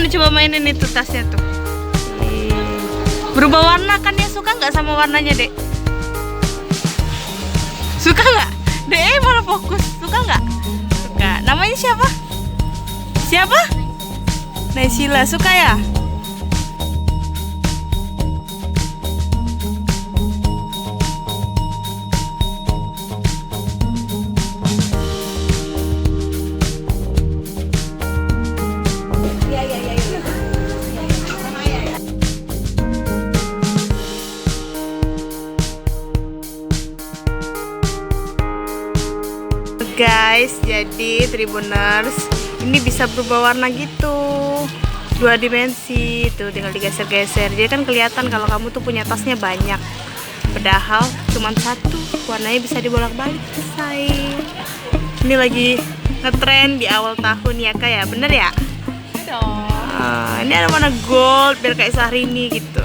Gimana coba mainin itu tasnya tuh? Berubah warna kan dia, suka nggak sama warnanya dek? Suka nggak? Dek malah fokus, suka nggak? Suka. Namanya siapa? Siapa? Naysila, suka ya? Guys, jadi Tribuners ini bisa berubah warna gitu, 2 dimensi tuh, tinggal digeser-geser. Jadi kan kelihatan kalau kamu tuh punya tasnya banyak, padahal cuma satu, warnanya bisa dibolak-balik. Selesai. Ini lagi ngetren di awal tahun ya kak ya, bener ya? Ini ada warna gold biar kayak Syahrini gitu.